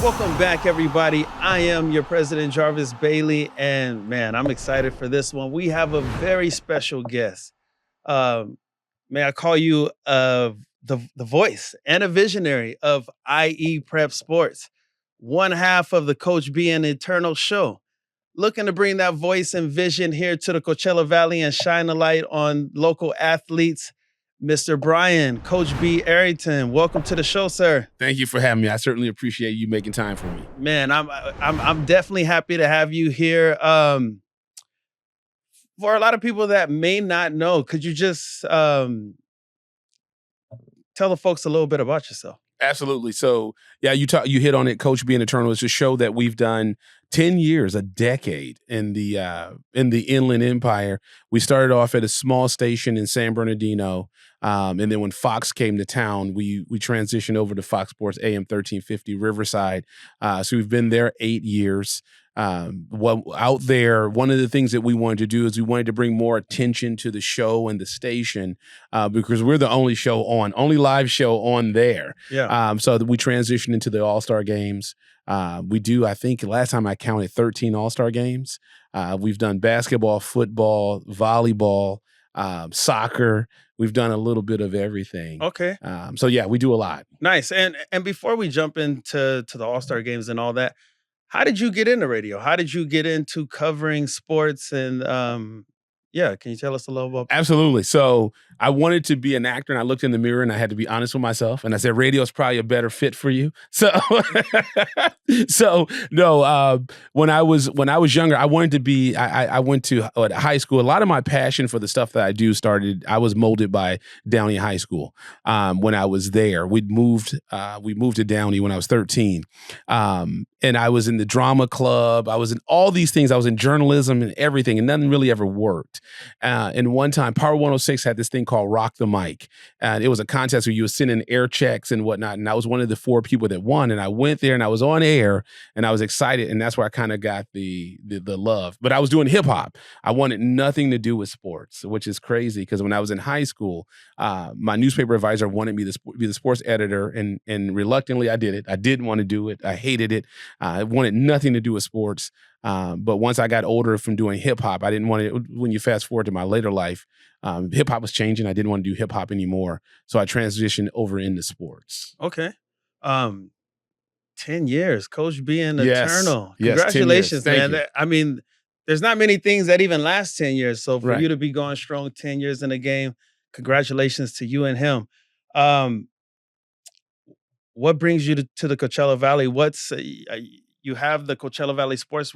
Welcome back, everybody. I am your president, Jarvis Bailey, and man, I'm excited for this one. We have a very special guest. Um, may I call you the voice and a visionary of IE Prep Sports, one half of the Coach B and Eternal show, looking to bring that voice and vision here to the Coachella Valley and shine a light on local athletes. Mr. Brian, Coach B. Arrington, welcome to the show, sir. Thank you for having me. I certainly appreciate you making time for me. Man, I'm definitely happy to have you here. For a lot of people that may not know, could you just tell the folks a little bit about yourself? Absolutely. So, yeah, you hit on it. Coach Being Eternal is a show that we've done 10 years, a decade in the Inland Empire. We started off at a small station in San Bernardino, and then when Fox came to town, we transitioned over to Fox Sports AM 1350 Riverside. So we've been there 8 years. Out there, one of the things that we wanted to do is we wanted to bring more attention to the show and the station because we're the only live show on there. Yeah. So that we transitioned into the All-Star games. We do, I think last time I counted 13 All-Star games. We've done basketball, football, volleyball, soccer. We've done a little bit of everything. Okay. So yeah, we do a lot. Nice. And before we jump into the All-Star games and all that, how did you get into radio? How did you get into covering sports? And can you tell us a little about? Absolutely. So I wanted to be an actor, and I looked in the mirror, and I had to be honest with myself, and I said, "Radio is probably a better fit for you." So, when I was younger, I wanted to be. I went to high school. A lot of my passion for the stuff that I do started. I was molded by Downey High School. When I was there, we moved to Downey when I was 13. And I was in the drama club. I was in all these things. I was in journalism and everything, and nothing really ever worked. And one time, Power 106 had this thing called Rock the Mic. And it was a contest where you would send in air checks and whatnot. And I was one of the 4 people that won. And I went there and I was on air and I was excited. And that's where I kind of got the love. But I was doing hip hop. I wanted nothing to do with sports, which is crazy because when I was in high school, my newspaper advisor wanted me to be the sports editor. And reluctantly, I did it. I didn't want to do it. I hated it. I wanted nothing to do with sports. But once I got older from doing hip hop, I didn't want to, when you fast forward to my later life, hip hop was changing. I didn't want to do hip hop anymore. So I transitioned over into sports. Okay. 10 years, Coach being Yes. eternal. Yes, 10 years. Congratulations, Thank man. you. I mean, there's not many things that even last 10 years. So for Right. you to be going strong 10 years in the game, congratulations to you and him. What brings you to the Coachella Valley? You have the Coachella Valley Sports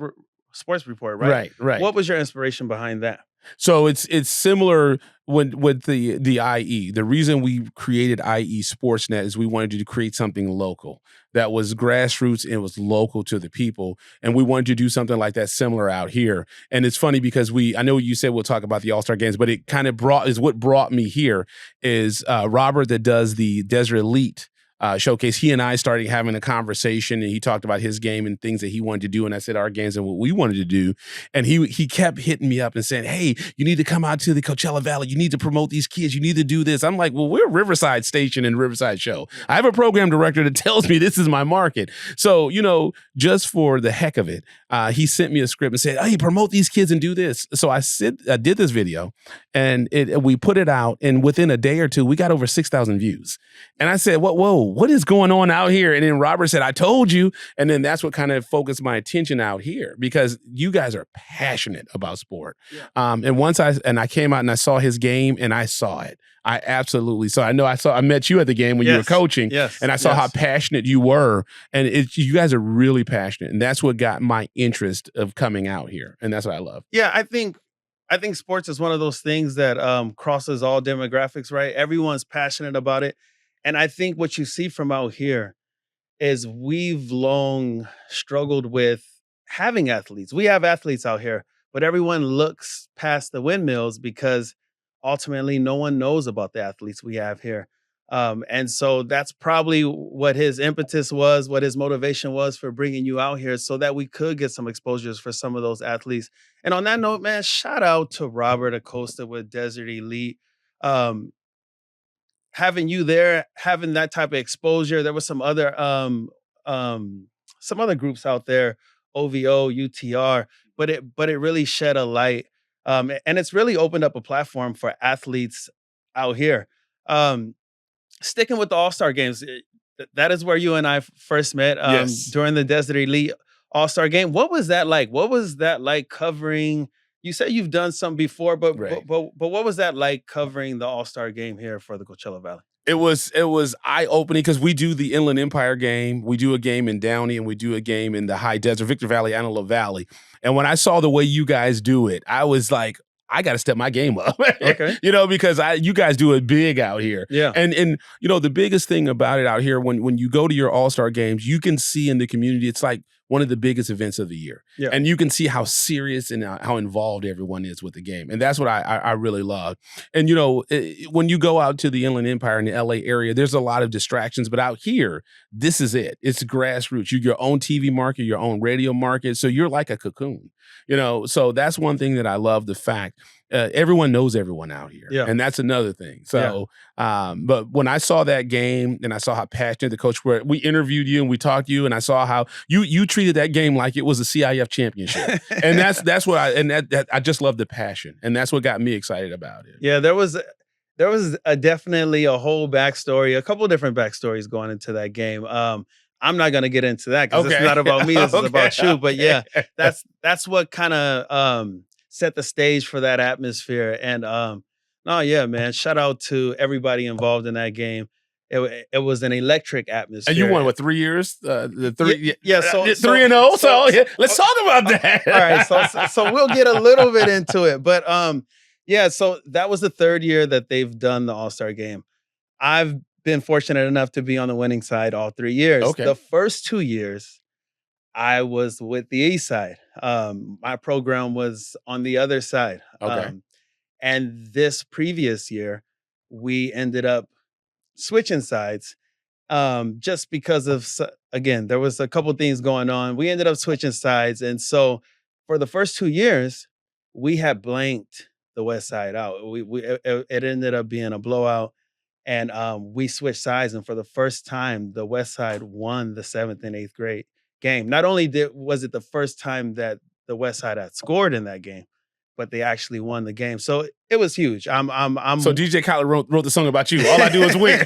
Report, right? Right. What was your inspiration behind that? So it's similar with the IE. The reason we created IE Sportsnet is we wanted to create something local that was grassroots and it was local to the people. And we wanted to do something like that similar out here. And it's funny because I know you said we'll talk about the All-Star games, but it kind of what brought me here is Robert that does the Desert Elite showcase. He and I started having a conversation and he talked about his game and things that he wanted to do. And I said our games and what we wanted to do. And he kept hitting me up and saying, "Hey, you need to come out to the Coachella Valley. You need to promote these kids. You need to do this." I'm like, well, we're Riverside Station and Riverside Show. I have a program director that tells me this is my market. So, just for the heck of it, he sent me a script and said, "Hey, promote these kids and do this." So I did this video and we put it out. And within a day or two, we got over 6,000 views. And I said, whoa, what is going on out here? And then Robert said, "I told you." And then that's what kind of focused my attention out here because you guys are passionate about sport. Yeah. And once I came out and I saw his game and I saw it. I absolutely saw. I met you at the game when you were coaching. Yes. And I saw how passionate you were. And you guys are really passionate. And that's what got my interest of coming out here. And that's what I love. Yeah, I think sports is one of those things that crosses all demographics, right? Everyone's passionate about it. And I think what you see from out here is we've long struggled with having athletes. We have athletes out here, but everyone looks past the windmills because ultimately no one knows about the athletes we have here. And so that's probably what his impetus was, what his motivation was for bringing you out here so that we could get some exposures for some of those athletes. And on that note, man, shout out to Robert Acosta with Desert Elite. Having you there, having that type of exposure. There was some other some other groups out there, OVO, UTR, but it really shed a light, and it's really opened up a platform for athletes out here. Um, Sticking with the All-Star games, that is where you and I first met, Yes. during the Desert Elite All-Star game. What was that like? What was that like covering? You said you've done some before, but Right. what was that like covering the All-Star game here for the Coachella Valley? It was eye-opening because we do the Inland Empire game, we do a game in Downey, and we do a game in the high desert, Victor Valley, Antelope Valley. And when I saw the way you guys do it, I was like, I got to step my game up, Okay. because you guys do it big out here. Yeah. And the biggest thing about it out here, when you go to your All-Star games, you can see in the community, it's like one of the biggest events of the year. Yeah. And you can see how serious and how involved everyone is with the game. And that's what I really love. And, when you go out to the Inland Empire in the LA area, there's a lot of distractions. But out here, this is it. It's grassroots. You're your own TV market, your own radio market. So you're like a cocoon, So that's one thing that I love, the fact everyone knows everyone out here. Yeah. And that's another thing. So, but when I saw that game and I saw how passionate the coach were, we interviewed you and we talked to you, and I saw how you treated that game like it was a CIF championship. And that's what I just love the passion. And that's what got me excited about it. Yeah, there was definitely a whole backstory, a couple different backstories going into that game. I'm not gonna get into that because it's not about me. This is about you. But yeah, that's what kind of set the stage for that atmosphere. And no, yeah, man, shout out to everybody involved in that game. It was an electric atmosphere. And you won what, 3 years? The three, yeah. So 3-0. So yeah, let's talk about that. All right, so we'll get a little bit into it, but yeah. So that was the third year that they've done the All-Star game. I've been fortunate enough to be on the winning side all 3 years. Okay. The first 2 years, I was with the East side. My program was on the other side. Okay. And this previous year, we ended up switching sides, just because of, again, there was a couple things going on. We ended up switching sides. And so for the first 2 years, we had blanked the West side out. It ended up being a blowout. And we switched sides. And for the first time, the West side won the 7th and 8th grade game. Not only was it the first time that the West side had scored in that game, but they actually won the game. So it was huge. So DJ Khaled wrote the song about you. All I do is win.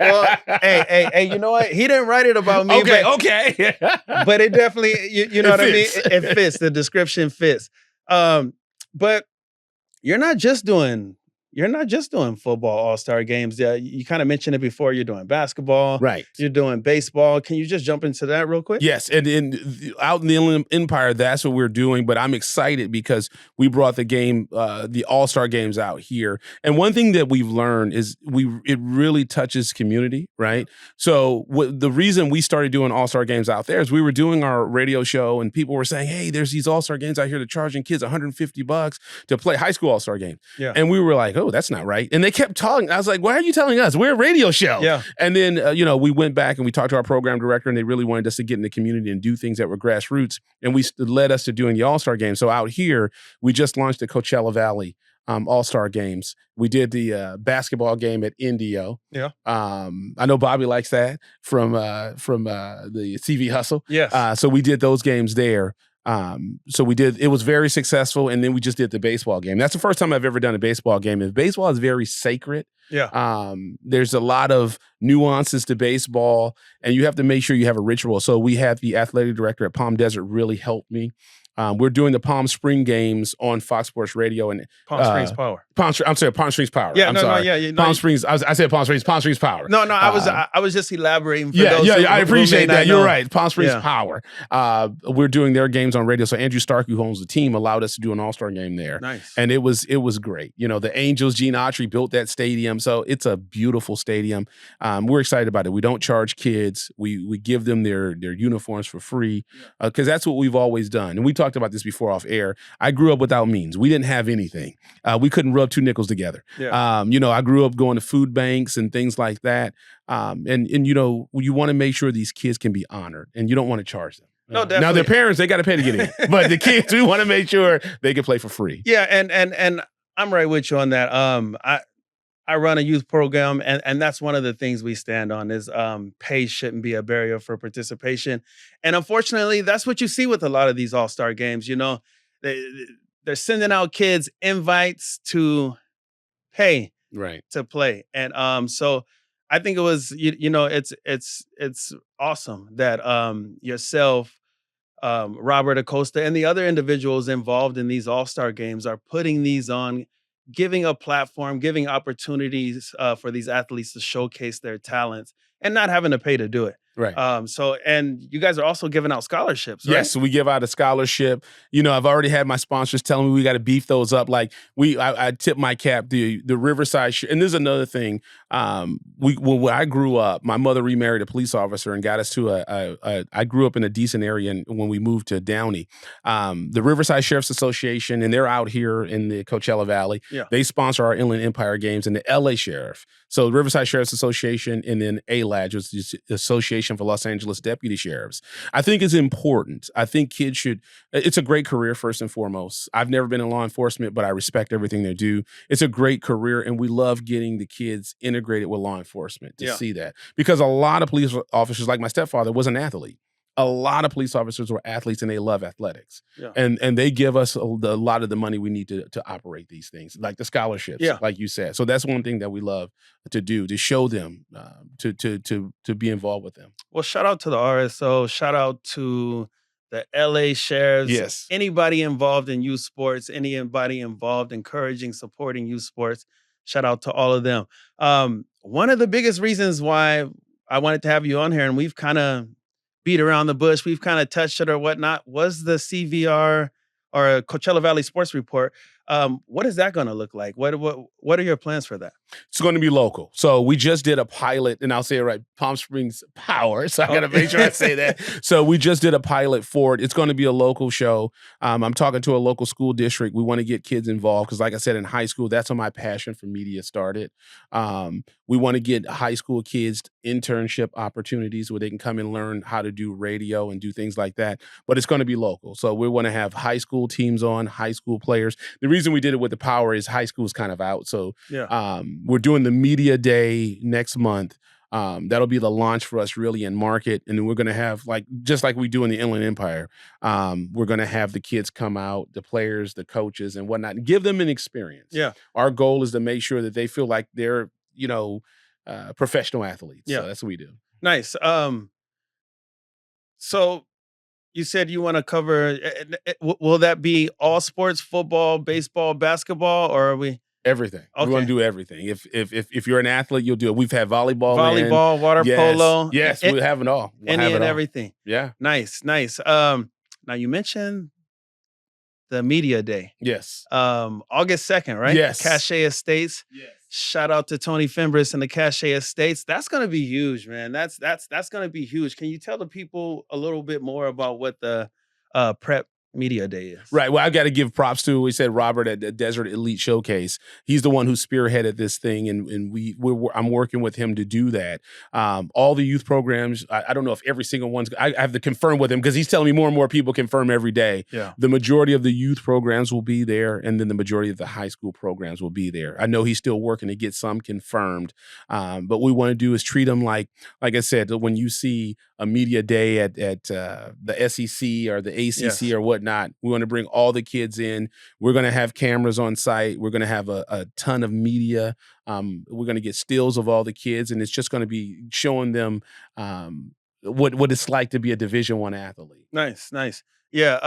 Well, hey, you know what? He didn't write it about me. Okay. But it definitely, you know what I mean? It fits. The description fits. But you're not just doing football All-Star games. You kind of mentioned it before. You're doing basketball. Right. You're doing baseball. Can you just jump into that real quick? Yes. And out in the Inland Empire, that's what we're doing. But I'm excited because we brought the All-Star games out here. And one thing that we've learned is it really touches community, right? So the reason we started doing All-Star games out there is we were doing our radio show and people were saying, hey, there's these All-Star games out here that charging kids $150 to play high school All-Star games. Yeah. And we were like, oh, that's not right. And they kept talking. I was like, why are you telling us? We're a radio show. Yeah. And then, we went back and we talked to our program director, and they really wanted us to get in the community and do things that were grassroots. And led us to doing the All-Star game. So out here, we just launched the Coachella Valley All-Star games. We did the basketball game at Indio. Yeah. I know Bobby likes that from the CV Hustle. Yes. So we did those games there. It was very successful. And then we just did the baseball game. That's the first time I've ever done a baseball game. And baseball is very sacred. Yeah. There's a lot of nuances to baseball, and you have to make sure you have a ritual. So we had the athletic director at Palm Desert really help me. We're doing the Palm Spring games on Fox Sports Radio and Palm Springs Power. Palm Springs Power. Yeah, I'm sorry. Palm Springs. I said Palm Springs Power. No, I was just elaborating. For those I appreciate that. You're right. Palm Springs Yeah. Power. We're doing their games on radio. So Andrew Stark, who owns the team, allowed us to do an All-Star game there. Nice. And it was great. The Angels, Gene Autry built that stadium. So it's a beautiful stadium. We're excited about it. We don't charge kids. We give them their uniforms for free because that's what we've always done. And we talked about this before off air. I grew up without means. We didn't have anything. We couldn't rub 2 nickels together. Yeah. I grew up going to food banks and things like that. And you want to make sure these kids can be honored, and you don't want to charge them. No, Now definitely. their parents, they got to pay to get in, but the kids, we want to make sure they can play for free. Yeah, and I'm right with you on that. I run a youth program, and that's one of the things we stand on is pay shouldn't be a barrier for participation. And unfortunately, that's what you see with a lot of these all-star games. They they're sending out kids invites to pay Right. to play. And so I think it was it's awesome that yourself, Robert Acosta, and the other individuals involved in these All Star games are putting these on, giving a platform, giving opportunities for these athletes to showcase their talents and not having to pay to do it. Right. And you guys are also giving out scholarships, right? Yes, we give out a scholarship. I've already had my sponsors telling me we got to beef those up. Like I tip my cap. The Riverside, and this is another thing. When I grew up, my mother remarried a police officer and got us to I grew up in a decent area, and when we moved to Downey, the Riverside Sheriff's Association, and they're out here in the Coachella Valley. Yeah. They sponsor our Inland Empire games, and the LA Sheriff. So the Riverside Sheriff's Association, and then ALADG, which is the Association for Los Angeles Deputy Sheriffs. I think it's important. I think kids should, it's a great career first and foremost. I've never been in law enforcement, but I respect everything they do. It's a great career, and we love getting the kids integrated with law enforcement to see that. Because a lot of police officers, like my stepfather, was an athlete. A lot of police officers were athletes, and they love athletics. Yeah. And they give us a lot of the money we need to operate these things, like the scholarships, like you said. So that's one thing that we love to do, to show them, to be involved with them. Well, shout out to the RSO. Shout out to the LA Sheriffs. Yes. Anybody involved in youth sports, anybody involved encouraging, supporting youth sports. Shout out to all of them. One of the biggest reasons why I wanted to have you on here, and we've kind of beat around the bush, we've kind of touched it or whatnot, was the CVR or Coachella Valley Sports Report. What is that going to look like? What are your plans for that? It's going to be local. So we just did a pilot, and I'll say it right, Palm Springs Power. So I got to make sure I say that. So we just did a pilot for it. It's going to be a local show. I'm talking to a local school district. We want to get kids involved because, like I said, in high school, that's when my passion for media started. We want to get high school kids internship opportunities where they can come and learn how to do radio and do things like that. But it's going to be local. So we want to have high school teams on, high school players. The reason we did it with the Power is high school is kind of out. So we're doing the media day next month. That'll be the launch for us really in market. And then we're going to have, just like we do in the Inland Empire, we're going to have the kids come out, the players, the coaches and whatnot, and give them an experience. Yeah. Our goal is to make sure that they feel like they're, professional athletes. Yeah. So that's what we do. Nice. So you said you want to cover, will that be all sports, football, baseball, basketball, or are we? Everything. Okay. We want to do everything. If you're an athlete, you'll do it. We've had volleyball, water polo. Yes, we have it all. Everything. Yeah. Nice. Now you mentioned the media day. Yes. August 2nd, right? Yes. Cachet Estates. Yes. Shout out to Tony Fimbris and the Cachet Estates. That's going to be huge, man. That's going to be huge. Can you tell the people a little bit more about what the prep media day is? Right. Well, I got to give props to, we said Robert at the Desert Elite Showcase. He's the one who spearheaded this thing, and I'm working with him to do that. All the youth programs, I don't know if every single one's, I have to confirm with him because he's telling me more and more people confirm every day. Yeah. The majority of the youth programs will be there, and then the majority of the high school programs will be there. I know he's still working to get some confirmed, but what we want to do is treat them like I said, when you see a media day at the SEC or the ACC or whatnot, we want to bring all the kids in. We're going to have cameras on site. We're going to have a ton of media. We're going to get stills of all the kids, and it's just going to be showing them what it's like to be a Division I athlete. Nice. Yeah,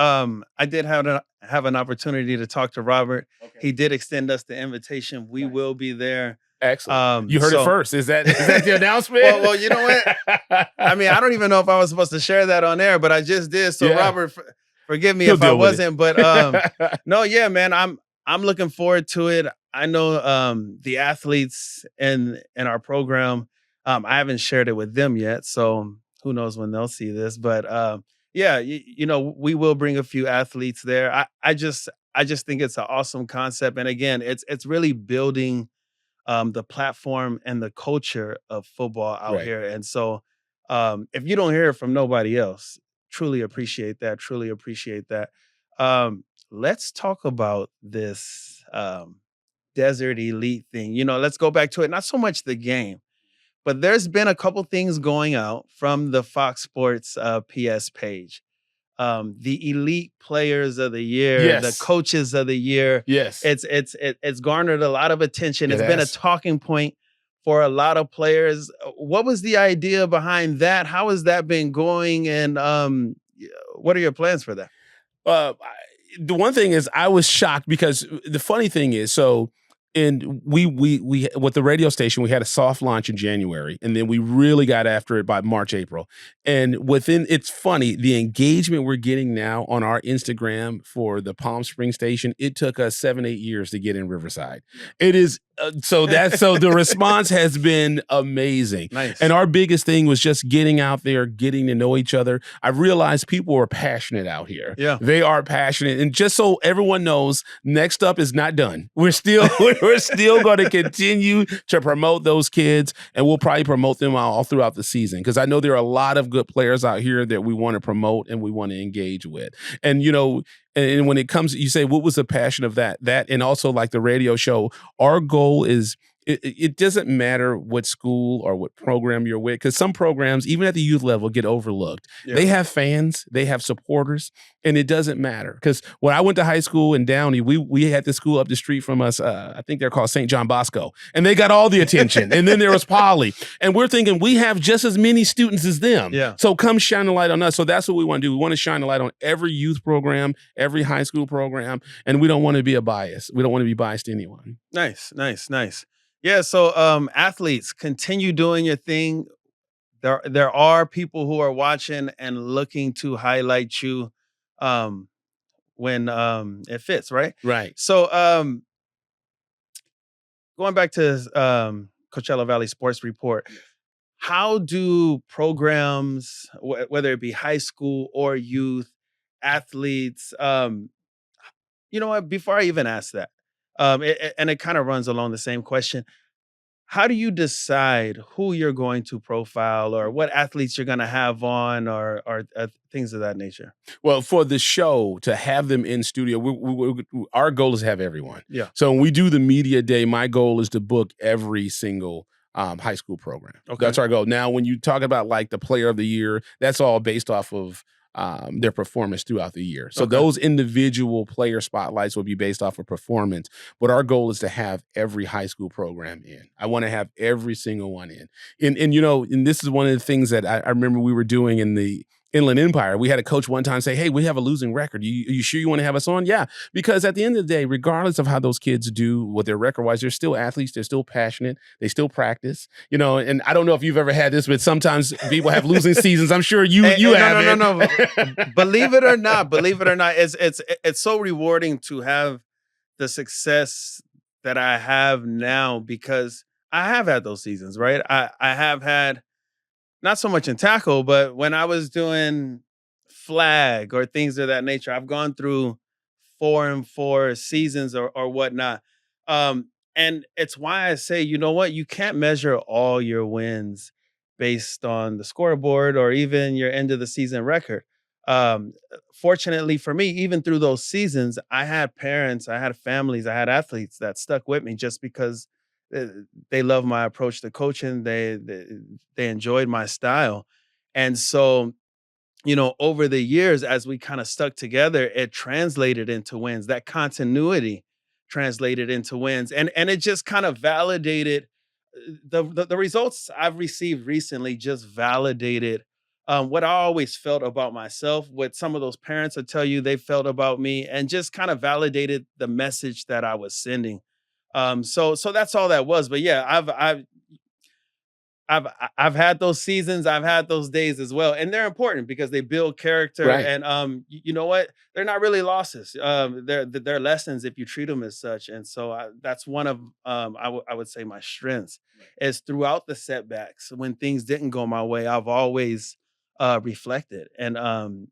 I did have an opportunity to talk to Robert. Okay. He did extend us the invitation. We will be there. Excellent. You heard it first. Is that the announcement? well, you know what? I mean, I don't even know if I was supposed to share that on air, but I just did. So Robert, forgive me if I wasn't. But no, yeah, man, I'm looking forward to it. I know the athletes in our program. I haven't shared it with them yet, so who knows when they'll see this. But yeah, we will bring a few athletes there. I just think it's an awesome concept, and again, it's really building the platform and the culture of football out here. And so if you don't hear it from nobody else, truly appreciate that. Let's talk about this desert elite thing. Let's go back to it. Not so much the game, but there's been a couple things going out from the Fox Sports PS page. The elite players of the year, the Yes. coaches of the year. Yes. It's garnered a lot of attention. It It's been a has. talking point for a lot of players. What was the idea behind that? How has that been going? And what are your plans for that? The one thing is I was shocked because the funny thing is, so and we with the radio station, we had a soft launch in January, and then we really got after it by March, April. And it's funny, the engagement we're getting now on our Instagram for the Palm Springs station, it took us 7-8 years to get in Riverside. It is so the response has been amazing. Nice. And our biggest thing was just getting out there, getting to know each other. I realized people are passionate out here. Yeah. They are passionate. And just so everyone knows, next up is not done. We're still going to continue to promote those kids, and we'll probably promote them all throughout the season, because I know there are a lot of good players out here that we want to promote and we want to engage with. And and when it comes, you say, what was the passion of that? And also like the radio show, our goal is, it doesn't matter what school or what program you're with, because some programs, even at the youth level, get overlooked. Yeah. They have fans, they have supporters, and it doesn't matter. Because when I went to high school in Downey, we had the school up the street from us. I think they're called St. John Bosco, and they got all the attention. And then there was Poly, and we're thinking we have just as many students as them. Yeah. So come shine the light on us. So that's what we want to do. We want to shine the light on every youth program, every high school program, and we don't want to be a bias. We don't want to be biased to anyone. Nice. Yeah, so athletes, continue doing your thing. There are people who are watching and looking to highlight you when it fits, right? Right. So going back to Coachella Valley Sports Report, how do programs, whether it be high school or youth athletes, you know what? Before I even ask that, and it kind of runs along the same question. How do you decide who you're going to profile or what athletes you're going to have on or things of that nature? Well, for the show, to have them in studio, our goal is to have everyone. Yeah. So when we do the media day, my goal is to book every single high school program. Okay. That's our goal. Now, when you talk about like the player of the year, that's all based off of their performance throughout the year. So those individual player spotlights will be based off of performance. But our goal is to have every high school program in. I want to have every single one in. And this is one of the things that I remember we were doing in the Inland Empire. We had a coach one time say, "Hey, we have a losing record. You sure you want to have us on?" Yeah, because at the end of the day, regardless of how those kids do with their record-wise, they're still athletes. They're still passionate. They still practice. And I don't know if you've ever had this, but sometimes people have losing seasons. I'm sure you have. No. Believe it or not, it's so rewarding to have the success that I have now because I have had those seasons, right? I have had. Not so much in tackle, but when I was doing flag or things of that nature, I've gone through 4-and-4 seasons or whatnot. And it's why I say, you know what, you can't measure all your wins based on the scoreboard or even your end of the season record. Um, Fortunately for me, even through those seasons, I had parents, I had families, I had athletes that stuck with me just because uh, they love my approach to coaching. They enjoyed my style, and so over the years, as we kind of stuck together, it translated into wins. That continuity translated into wins, and it just kind of validated the results I've received recently. Just validated what I always felt about myself, what some of those parents would tell you they felt about me, and just kind of validated the message that I was sending. So that's all that was. But yeah, I've had those seasons, I've had those days as well, and they're important because they build character. Right. And you know what? They're not really losses. They're lessons if you treat them as such. And so that's one of I would say my strengths is throughout the setbacks when things didn't go my way. I've always reflected and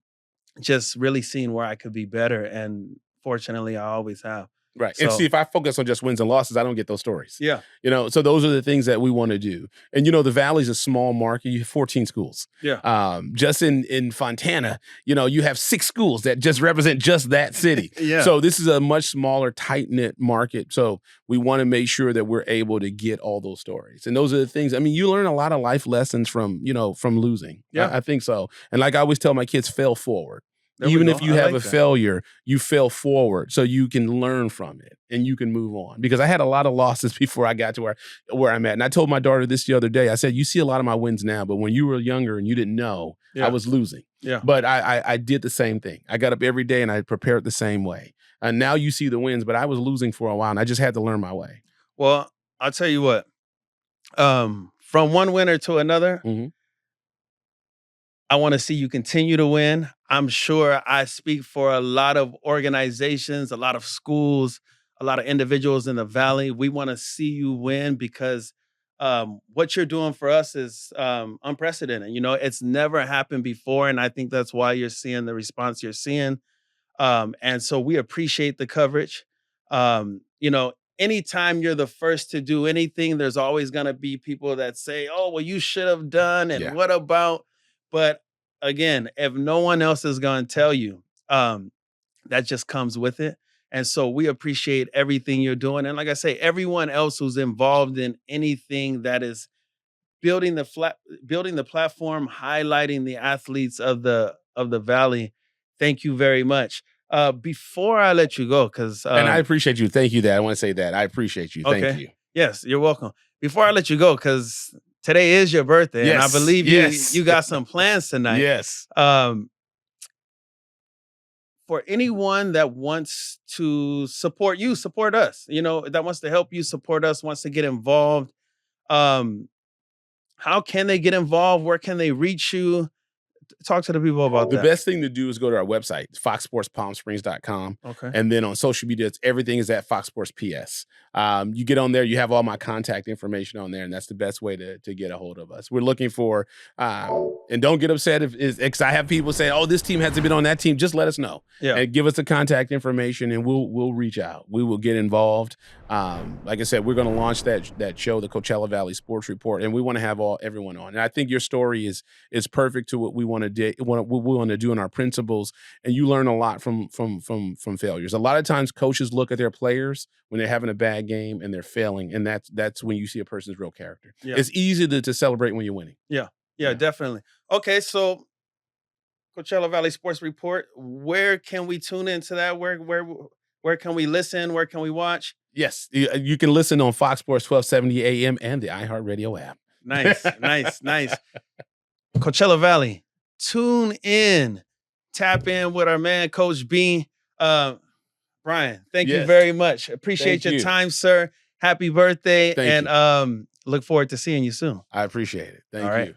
just really seen where I could be better. And fortunately, I always have. Right. And So see, if I focus on just wins and losses, I don't get those stories. yeah, So those are the things that we want to do. And the Valley's a small market. You have 14 schools. yeah, Just in Fontana, you have 6 schools that just represent just that city. yeah. So this is a much smaller, tight-knit market. So we want to make sure that we're able to get all those stories. And those are the things. I mean, you learn a lot of life lessons from losing. Yeah. I think so. And like I always tell my kids, fail forward. There we Even go. if you I have like a that. failure, you fail forward so you can learn from it and you can move on. Because I had a lot of losses before I got to where I'm at. And I told my daughter this the other day. I said, you see a lot of my wins now, but when you were younger and you didn't know, Yeah. I was losing. Yeah. But I did the same thing. I got up every day and I prepared the same way. And now you see the wins, but I was losing for a while and I just had to learn my way. Well, I'll tell you what. From one winner to another, Mhm. I want to see you continue to win. I'm sure I speak for a lot of organizations, a lot of schools, a lot of individuals in the Valley. We want to see you win because what you're doing for us is unprecedented. It's never happened before. And I think that's why you're seeing the response you're seeing. And so we appreciate the coverage. Anytime you're the first to do anything, there's always going to be people that say, oh, well, you should have done. And Yeah. what about? But again, if no one else is going to tell you, that just comes with it. And so we appreciate everything you're doing. And like I say, everyone else who's involved in anything that is building the platform, highlighting the athletes of the Valley. Thank you very much. Before I let you go, because And I appreciate you. Thank you. That I want to say that I appreciate you. Thank okay. you. Yes, you're welcome. Before I let you go, because today is your birthday, and I Yes, believe yes. you got some plans tonight. Yes. For anyone that wants to support you, support us, that wants to help you, support us, wants to get involved, how can they get involved? Where can they reach you? Talk to the people about The that. best thing to do is go to our website, foxsportspalmsprings.com. Okay. And then on social media, everything is at Fox Sports PS. You get on there, you have all my contact information on there, and that's the best way to get a hold of us. We're looking for, and don't get upset if I have people say, oh, this team hasn't been on that team. Just let us know. Yeah. And give us the contact information, and we'll reach out. We will get involved. Like I said, we're going to launch that show, the Coachella Valley Sports Report, and we want to have everyone on. And I think your story is perfect to what we want to do. What we want to do in our principles, and you learn a lot from failures. A lot of times, coaches look at their players when they're having a bad game and they're failing, and that's when you see a person's real character. Yeah. It's easy to celebrate when you're winning. Yeah, Yeah. definitely. Okay, so Coachella Valley Sports Report. Where can we tune into that? Where can we listen? Where can we watch? Yes, you can listen on Fox Sports 1270 AM and the iHeartRadio app. Nice, nice. Coachella Valley. Tune in. Tap in with our man, Coach B. Brian, thank you Yes. very much. Appreciate Thank your you. time, sir. Happy birthday. Thank and look forward to seeing you soon. I appreciate it. Thank All right. you.